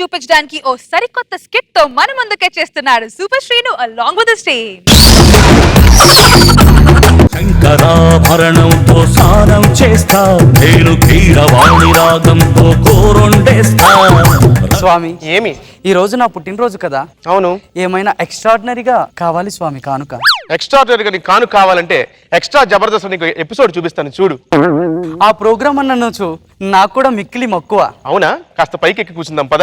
చూపించడానికి ఓ సరికొత్త స్కిట్ తో మన ముందుకే చేస్తున్నాడు super Srinu along with the stage. శంకరాభరణంతో స్నానం చేస్తా, నేను కీరవాణి రాగంతో కోరొండేస్తా. స్వామి, ఏమి ఈ రోజు నా పుట్టినరోజు కదా, అవును ఏమైనా ఎక్స్ట్రాడినరీగా కావాలి స్వామి కానుక. ఎక్స్ట్రాడినరీగా నీకు కాను కావాలంటే ఎక్స్ట్రా జబర్దస్త్ నీకు ఎపిసోడ్ చూపిస్తాను చూడు. ఆ ప్రోగ్రామ్ అన్నచు నాకు కూడా మిక్కిలి మక్కువ. అవునా, కాస్త పైకి ఎక్కి కూర్చుందాం పద.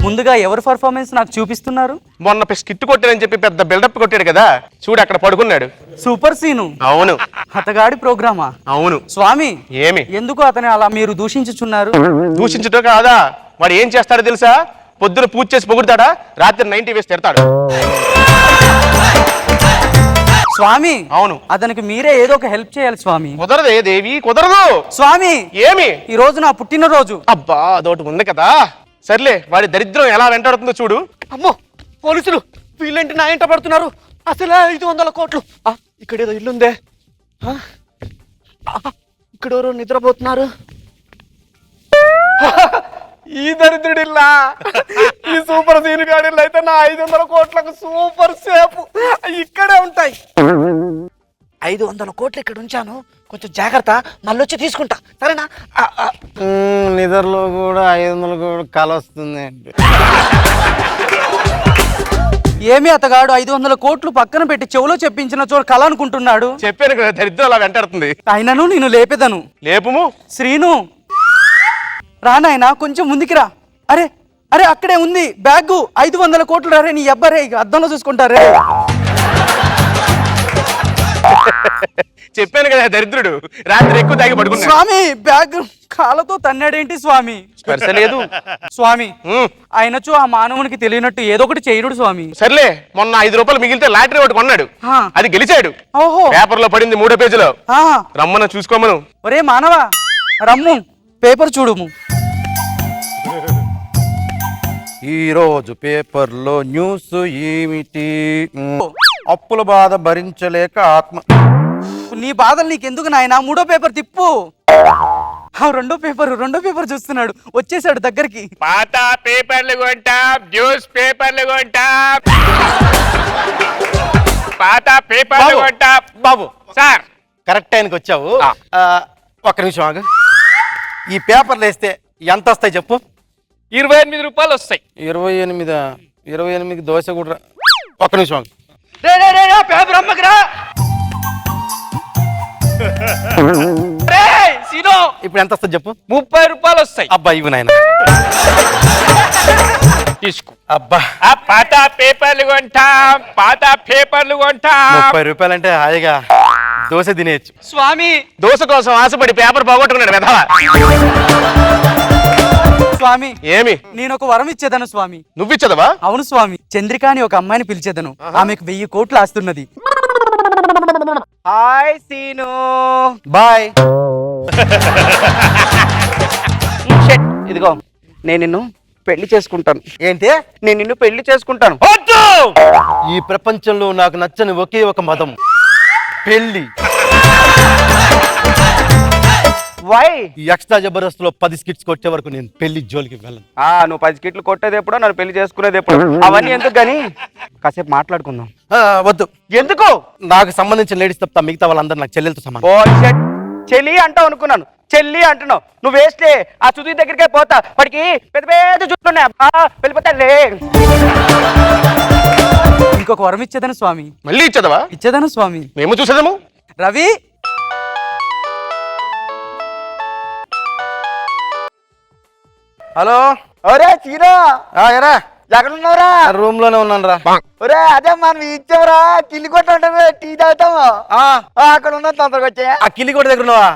ముందుగా ఎవరు పర్ఫార్మెన్స్ నాకు చూపిస్తున్నారు? మొన్న స్కిట్ కొట్టానని చెప్పి పెద్ద బిల్డప్ కొట్టాడు కదా, చూడు అక్కడ పడుకున్నాడు. Super scene. అవును. అతగాడి ప్రోగ్రామా? అవును. స్వామి, ఏమి ఎందుకు అతని అలా మీరు దూషించుచున్నారు? దూషించటం కాదా, వాడు ఏం చేస్తాడో తెలుసా? పొద్దున పూజ చేసి పొగుడతాడా, రాత్రి 90 వేసి తిడతాడు. స్వామి, అవును. అతనికి మీరే ఏదో ఒక హెల్ప్ చేయాలి స్వామి. కుదరదే దేవి, కుదరదు. స్వామి, ఏమి ఈ రోజు నా పుట్టినరోజు. అబ్బా అదొకటి ఉంది కదా, సర్లే వాడి దరిద్రం ఎలా వెంటాడుతుందో చూడు. అమ్మో, పోలీసులు వీళ్ళంటి నా ఎంట పడుతున్నారు. అసలు 500 కోట్లు. ఇక్కడేదో ఇల్లుందే, ఇక్కడెవరో నిద్రపోతున్నారు. ఈ దరిద్రుడిల్లా, ఈ సూపర్ సీన్ గాడిల్లు అయితే నా 500 కోట్లకు సూపర్ సేపు ఇక్కడే ఉంటాయి. 500 కోట్లు ఇక్కడ ఉంచాను, కొంచెం జాగ్రత్త, మళ్ళీ వచ్చి తీసుకుంటా, సరేనా? నిద్రలో కూడా 500 కూడా కల వస్తుంది. ఏమి అతగాడు 500 కోట్లు పక్కన పెట్టి చెవులో చెప్పించిన చోటు కళ అనుకుంటున్నాడు. చెప్పాను కదా, దరిద్రం అలా వెంటాడుతుంది. అయినను నేను లేపేదను. లేపుము. శ్రీను, రానాయనా కొంచెం ముందుకి రా. అరే అరే, అక్కడే ఉంది బ్యాగ్, 500 కోట్లు. రే నీ అబ్బరే, అద్దంలో చూసుకుంటారే. చెప్పాను కదా దరిద్రుడు రాత్రి ఎక్కువ తాగి పడుకున్నాడు. స్వామి, బ్యాగ్ కాళ్ళతో తన్నాడేంటి స్వామి? స్పర్శ లేదు స్వామి. అయినచో ఆ మానవునికి తెలియనట్టు ఏదో ఒకటి చేయడు స్వామి. సర్లే, మొన్న 5 రూపాయలు మిగిలితే లాటరీ ఒకటి కొన్నాడు, అది గెలిచాడు. ఓహో, పేపర్ లో పడింది 3వ పేజీలో. రమ్మను చూసుకోమను. ఒరే మానవా, రమ్ము, పేపర్ చూడుము. ఈరోజు పేపర్లో న్యూస్ ఏమిటి? అప్పుల బాధ భరించలేక ఆత్మ. నీ బాధలు నీకెందుకు నాయనా? 3వ పేపర్ తిప్పు. రెండో పేపర్ చూస్తున్నాడు, వచ్చేసాడు దగ్గరికి. పాత పేపర్లు కొంటాం, న్యూస్ పేపర్లు కొంటాం, పాత పేపర్లు కొంటాం. బాబు సార్, కరెక్ట్ టైంకి వచ్చావు. ఒక్క నిమిషం ఆగు. ఈ పేపర్లు వేస్తే ఎంత వస్తాయి చెప్పు? 28 రూపాయలు వస్తాయి. 28 దోశ కూడా. ఒక్క నిమిషం ఆగు. పేపర్ అమ్మకిరా. ఇప్పుడు ఎంత వస్తుంది చెప్పు? 30 రూపాయలు వస్తాయి. అబ్బా ఇవి నాయన, తీసుకో. అబ్బా పాత పేపర్లు కొంటాం, పాత పేపర్లు కొంటాం. 30 రూపాయలు అంటే హాయిగా దోశ తినేయచ్చు. స్వామి, దోశ కోసం ఆశపడి పేపర్ పోగొట్టుకున్నాడు వెధవ. స్వామి, ఏమి? నేను ఒక వరం ఇచ్చేదను స్వామి. నువ్విచ్చదవా? అవును స్వామి, చంద్రిక అని ఒక అమ్మాయిని పిలిచేదను. ఆమెకు 1000 కోట్లు ఆస్తున్నది. Hi scene. బాయ్. ఇదిగో, నేను నిన్ను పెళ్లి చేసుకుంటాను. ఏంటి? నేను నిన్ను పెళ్లి చేసుకుంటాను. ఈ ప్రపంచంలో నాకు నచ్చని ఒకే ఒక మతం, పెళ్లి. వై? ఈ ఎక్స్ట్రా జబర్దస్త్ లో 10 స్కిట్స్ కొట్టే వరకు నేను పెళ్లి జోలికి వెళ్ళను. నువ్వు 10 స్కిట్లు కొట్టేది ఎప్పుడో, నన్ను పెళ్లి చేసుకునేది ఎప్పుడు, అవన్నీ ఎందుకు గానీ కాసేపు మాట్లాడుకుందాం. వద్దు. ఎందుకు? నాకు సంబంధించిన లేడీస్ తప్ప మిగతా వాళ్ళందరూ నాకు చెల్లెలతో సమానం. చెల్లి అంటావు అనుకున్నాను, చెల్లి అంటున్నావు. నువ్వు వేస్తే ఆ సుధీర్ దగ్గరికే పోతా, వాడికి పెద్ద పెద్ద జుట్టున్నాయి, వెళ్ళిపోతాడులే. ఇంకొక వరం ఇచ్చేదను స్వామి. మళ్ళీ ఇచ్చదవా? ఇచ్చేదను స్వామి. మేము చూసేదాము. రవి, హలో. ఒరే చీరా, ఎరా ఎక్కడున్నావురా? రూమ్ లోనే ఉన్నాను రా. ఒరే అదే మనం ఇచ్చావురా, కిల్లి కొట్టాము, టీ తాగుతాము. అక్కడ ఉన్న తొందరగా వచ్చే. ఆ కిల్లి కూడా దగ్గర ఉన్నావా?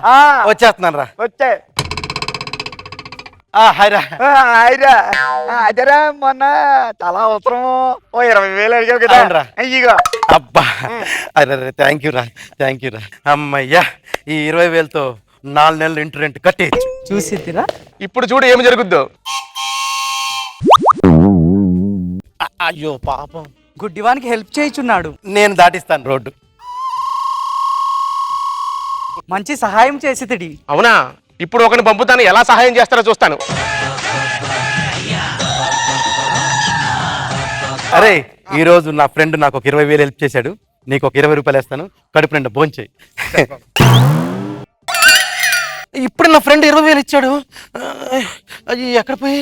వచ్చేస్తున్నాను రా. వచ్చే. హాయ్రా. అదేరా, మొన్న చాలా అవసరం, ఓ 20,000 అడిగావు కదా. ఇగో. అబ్బా, అరే థ్యాంక్ యూ రా, థ్యాంక్ యూ రా. అమ్మయ్యా, ఈ 20,000తో 4 నెలలు ఇంటి రెంట్ కట్టేయచ్చు. చూసిరా. ఇప్పుడు చూడు ఏమి జరుగుద్దో. అయ్యో పాపం, గుడ్డివానికి హెల్ప్ చేయుచున్నాడు. నేను దాటిస్తాను రోడ్డు. మంచి సహాయం చేసితిడి. అవునా? ఇప్పుడు ఒకరిని పంపుతాను, ఎలా సహాయం చేస్తారో చూస్తాను. అరే ఈ రోజు నా ఫ్రెండ్ నాకు ఒక 20,000 హెల్ప్ చేశాడు, నీకు ఒక 20 రూపాయలు వేస్తాను, కడుపు నిండా భోంచేయి. ఇప్పుడు నా ఫ్రెండ్ 20,000 ఇచ్చాడు, అది ఎక్కడ పోయి?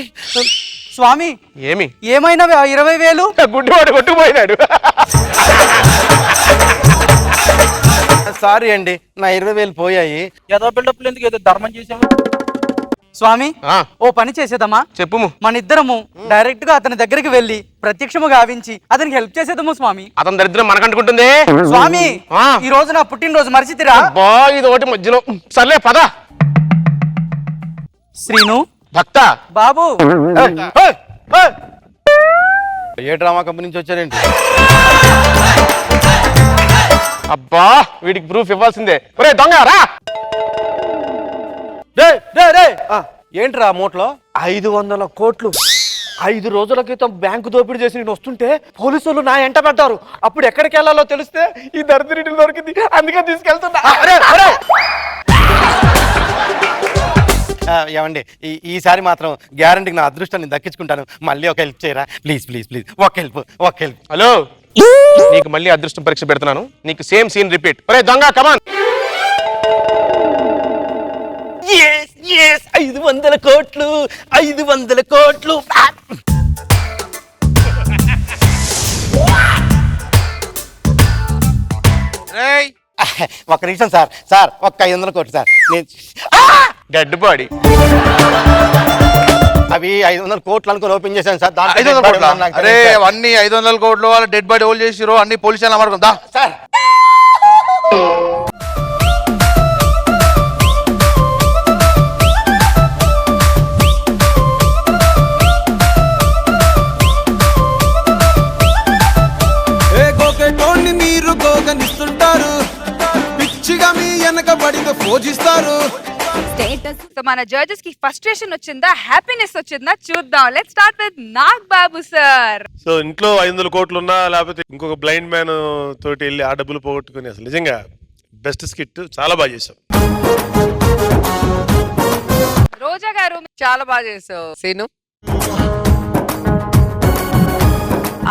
స్వామి ఏమి ఏమైనా 20,000? గుడ్డివాడు కొట్టుకుపోయినాడు. సారీ అండి, నా 20,000 పోయాయి. ఏదో బిల్డప్లు ఎందుకు, ఏదో ధర్మం చేసాము. స్వామి ఆ, ఓ పని చేసేదమ్మా, చెప్పుము. మన ఇద్దరము డైరెక్ట్ గా అతని దగ్గరికి వెళ్ళి ప్రత్యక్షము గావించి అతనికి హెల్ప్ చేసేదము స్వామి. అతని దరిద్రం మనకంటుకుంటుంది. స్వామి ఆ. ఈ రోజు నా పుట్టినరోజు మరిచితిరా? బా ఇది ఒకటి మధ్యలో. సర్లే పద. శ్రీను భక్త బాబు ఏ డ్రామా కంపెనీ నుంచి వచ్చారేంటి? అబ్బా వీడికి ప్రూఫ్ ఇవ్వాల్సిందే. ఒరే దొంగ రా. ఏంట్రా మూట్లో? 500 కోట్లు 5 రోజుల క్రితం బ్యాంకు దోపిడీ చేసి నేను వస్తుంటే పోలీసులు నా ఎంట పడ్డారు. అప్పుడు ఎక్కడికి వెళ్ళాలో తెలిస్తే ఈ దరిద్రుడిని దొరికింది, అందుకే తీసుకెళ్తున్నా. ఏమండి ఈసారి మాత్రం గ్యారంటీకి నా అదృష్టాన్ని దక్కించుకుంటాను. మళ్ళీ ఒక హెల్ప్ చేయరా ప్లీజ్ ప్లీజ్ ప్లీజ్, ఒక హెల్ప్. హలో, నీకు మళ్ళీ అదృష్టం పరీక్ష పెడుతున్నాను. నీకు సేమ్ సీన్ రిపీట్. ఒరే దొంగ కమాన్. 500 కోట్లు 500 కోట్లు. ఒక నిమిషం సార్ ఒక్క 500 కోట్లు సార్. Dead body. అవి 500 కోట్లు అనుకుని ఓపెన్ చేశాను సార్. 500 కోట్ల? అరే అవన్నీ 500 కోట్లు వాళ్ళ డెడ్ బాడీ హోల్డ్ చేసిరు, అన్ని పోలీసు అమరుకుందా సార్. గోకెటోన్ని మీరు గోగనిస్తుంటారు, పిచ్చిగా మీ వెనకబడితో పూజిస్తారు. సో మన జడ్జెస్ కి ఫ్రస్ట్రేషన్ వచ్చిందా, హ్యాపీనెస్ వచ్చిందా చూద్దాం. Let's start with Nag Babu sir. So ఇంట్లో 500 కోట్లు ఉన్నా లేకపోతే ఇంకొక బ్లైండ్ మ్యాన్ తోటి వెళ్ళి ఆ డబ్బులు పోగొట్టుకుని అసలు నిజంగా బెస్ట్ స్కిట్, చాలా బాగా చేశాం. రోజా గారు చాలా బాగా చేసావు సీను.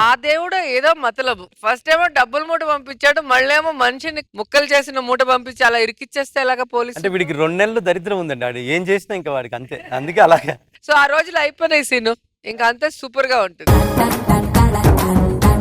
ఆ దేవుడు ఏదో మతలబు. ఫస్ట్ ఏమో డబ్బులు మూట పంపించాడు, మళ్ళీ ఏమో మనిషిని ముక్కలు చేసిన మూట పంపించి అలా ఇరికిచ్చేస్తే ఎలాగా పోలీసు. అంటే వీడికి 2 నెలలు దరిద్రం ఉందండి, వాడు ఏం చేసినా ఇంకా వాడికి అంతే, అందుకే అలాగే. సో ఆ రోజులు అయిపోయినాయి సీను, ఇంకా అంతే సూపర్ గా ఉంటుంది.